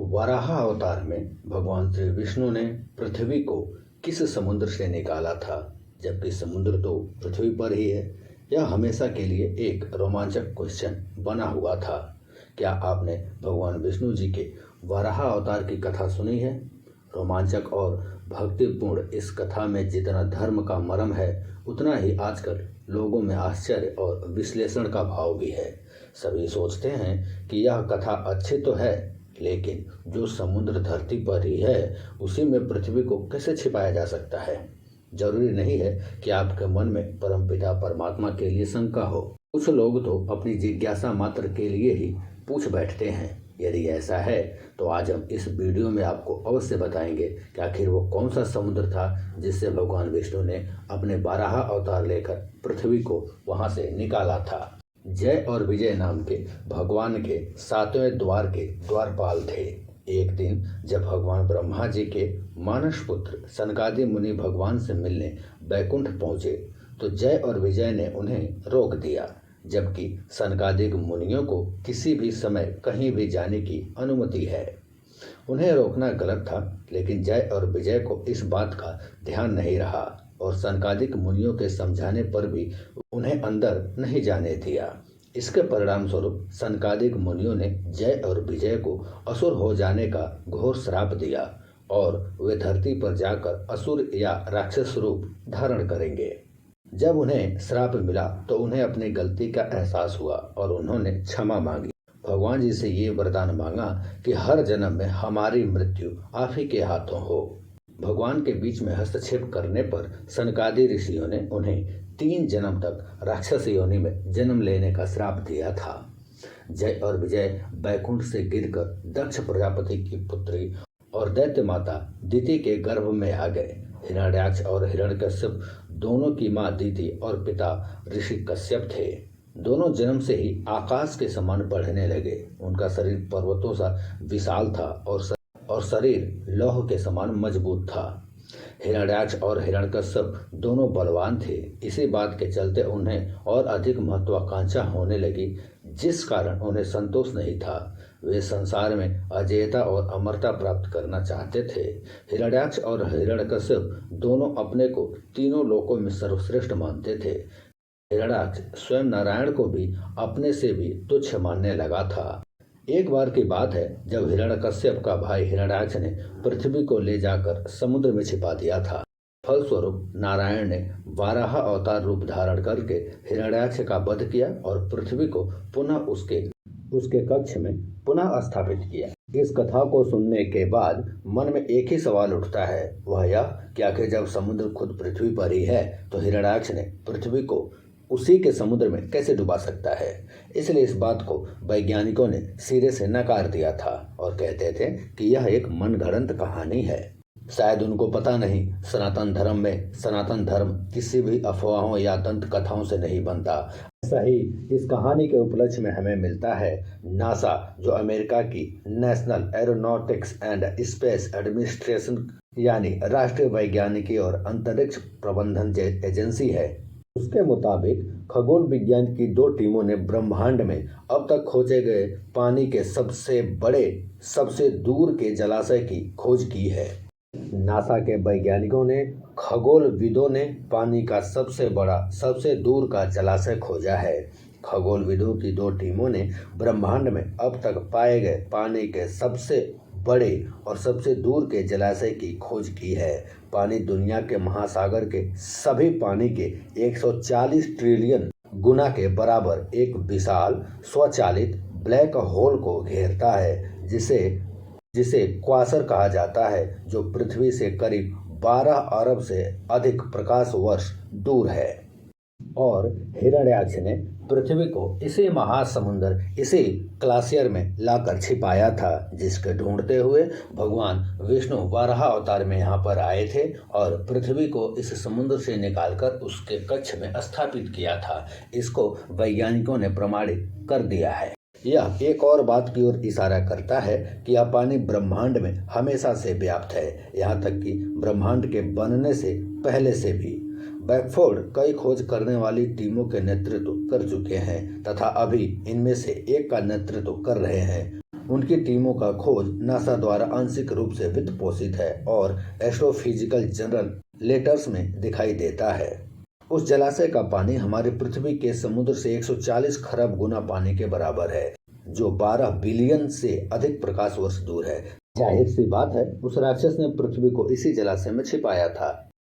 वराह अवतार में भगवान श्री विष्णु ने पृथ्वी को किस समुद्र से निकाला था, जबकि समुद्र तो पृथ्वी पर ही है। यह हमेशा के लिए एक रोमांचक क्वेश्चन बना हुआ था। क्या आपने भगवान विष्णु जी के वराह अवतार की कथा सुनी है? रोमांचक और भक्तिपूर्ण इस कथा में जितना धर्म का मर्म है, उतना ही आजकल लोगों में आश्चर्य और विश्लेषण का भाव भी है। सभी सोचते हैं कि यह कथा अच्छी तो है, लेकिन जो समुद्र धरती पर ही है, उसी में पृथ्वी को कैसे छिपाया जा सकता है? जरूरी नहीं है कि आपके मन में परमपिता परमात्मा के लिए शंका हो। कुछ लोग तो अपनी जिज्ञासा मात्र के लिए ही पूछ बैठते हैं। यदि ऐसा है तो आज हम इस वीडियो में आपको अवश्य बताएंगे कि आखिर वो कौन सा समुद्र था जिससे भगवान विष्णु ने अपने वराह अवतार लेकर पृथ्वी को वहां से निकाला था। जय और विजय नाम के भगवान के 7वें द्वार के द्वारपाल थे। एक दिन जब भगवान ब्रह्मा जी के मानस पुत्र सनकादि मुनि भगवान से मिलने बैकुंठ पहुंचे तो जय और विजय ने उन्हें रोक दिया, जबकि सनकादिक मुनियों को किसी भी समय कहीं भी जाने की अनुमति है। उन्हें रोकना गलत था, लेकिन जय और विजय को इस बात का ध्यान नहीं रहा और सनकादिक मुनियों के समझाने पर भी उन्हें अंदर नहीं जाने दिया। इसके परिणाम स्वरूप सनकादिक मुनियों ने जय और विजय को असुर हो जाने का घोर श्राप दिया और वे धरती पर जाकर असुर या राक्षस रूप धारण करेंगे। जब उन्हें श्राप मिला तो उन्हें अपनी गलती का एहसास हुआ और उन्होंने क्षमा मांगी। भगवान जी से ये वरदान मांगा कि हर जन्म में हमारी मृत्यु आप ही के हाथों हो। भगवान के बीच में हस्तक्षेप करने पर सनकादि ऋषियों ने उन्हें 3 जन्म तक राक्षस योनि में जन्म लेने का श्राप दिया था। जय और विजय बैकुंठ से गिरकर दक्ष प्रजापति की पुत्री और दैत्य माता दिति के गर्भ में आ गए। हिरण्याक्ष और हिरण्यकश्यप दोनों की मां दिति और पिता ऋषि कश्यप थे। दोनों जन्म से ही आकाश के समान बढ़ने लगे। उनका शरीर पर्वतों सा विशाल था और शरीर लौह के समान मजबूत था। हिरण्याक्ष और हिरण्यकश्यप दोनों बलवान थे। इसी बात के चलते उन्हें और अधिक महत्वाकांक्षा होने लगी, जिस कारण उन्हें संतोष नहीं था। वे संसार में अजेयता और अमरता प्राप्त करना चाहते थे। हिरण्याक्ष और हिरण्यकश्यप दोनों अपने को तीनों लोकों में सर्वश्रेष्ठ मानते थे। हिरण्याक्ष स्वयं नारायण को भी अपने से भी तुच्छ मानने लगा था। एक बार की बात है जब हिरण्यकश्यप का भाई हिरण्याक्ष ने पृथ्वी को ले जाकर समुद्र में छिपा दिया था। फलस्वरूप नारायण ने वराह अवतार रूप धारण करके हिरण्याक्ष का वध किया और पृथ्वी को पुनः उसके कक्ष में पुनः स्थापित किया। इस कथा को सुनने के बाद मन में एक ही सवाल उठता है, वह यह कि आखिर जब समुद्र खुद पृथ्वी पर ही है तो हिरण्याक्ष ने पृथ्वी को उसी के समुद्र में कैसे डुबा सकता है? इसलिए इस बात को वैज्ञानिकों ने सिरे से नकार दिया था और कहते थे कि यह एक मनगढ़ंत कहानी है। शायद उनको पता नहीं, सनातन धर्म किसी भी अफवाहों या दंत कथाओं से नहीं बनता। ऐसा ही इस कहानी के उपलक्ष्य में हमें मिलता है नासा, जो अमेरिका की national aeronautics and space administration यानी राष्ट्रीय वैज्ञानिकी और अंतरिक्ष प्रबंधन एजेंसी है। उसके मुताबिक खगोल विज्ञान की 2 टीमों ने ब्रह्मांड में अब तक खोजे गए पानी के सबसे बड़े, सबसे दूर के जलाशय की खोज की है। नासा के वैज्ञानिकों ने, खगोलविदों ने पानी का सबसे बड़ा, सबसे दूर का जलाशय खोजा है। खगोलविदों की 2 टीमों ने ब्रह्मांड में अब तक पाए गए पानी के सबसे बड़े और सबसे दूर के जलाशय की खोज की है। पानी दुनिया के महासागर के सभी पानी के 140 ट्रिलियन गुना के बराबर एक विशाल स्वचालित ब्लैक होल को घेरता है, जिसे क्वासर कहा जाता है, जो पृथ्वी से करीब 12 अरब से अधिक प्रकाश वर्ष दूर है। और हिरण्याक्ष ने पृथ्वी को इसी महासमुंदर, इसी ग्लाशियर में लाकर छिपाया था, जिसके ढूंढते हुए भगवान विष्णु वराह अवतार में यहाँ पर आए थे और पृथ्वी को इस समुद्र से निकालकर उसके कक्ष में स्थापित किया था। इसको वैज्ञानिकों ने प्रमाणित कर दिया है। यह एक और बात की ओर इशारा करता है कि यह पानी ब्रह्मांड में हमेशा से व्याप्त है, यहाँ तक कि ब्रह्मांड के बनने से पहले से भी। बैकफोर्ड कई खोज करने वाली टीमों के नेतृत्व कर चुके हैं तथा अभी इनमें से एक का नेतृत्व कर रहे हैं। उनकी टीमों का खोज नासा द्वारा आंशिक रूप से वित्त पोषित है और एस्ट्रोफिजिकल जर्नल लेटर्स में दिखाई देता है। उस जलाशय का पानी हमारी पृथ्वी के समुद्र से 140 खरब गुना पानी के बराबर है, जो 12 बिलियन से अधिक प्रकाश वर्ष दूर है। जाहिर सी बात है, उस राक्षस ने पृथ्वी को इसी जलाशय में छिपाया था।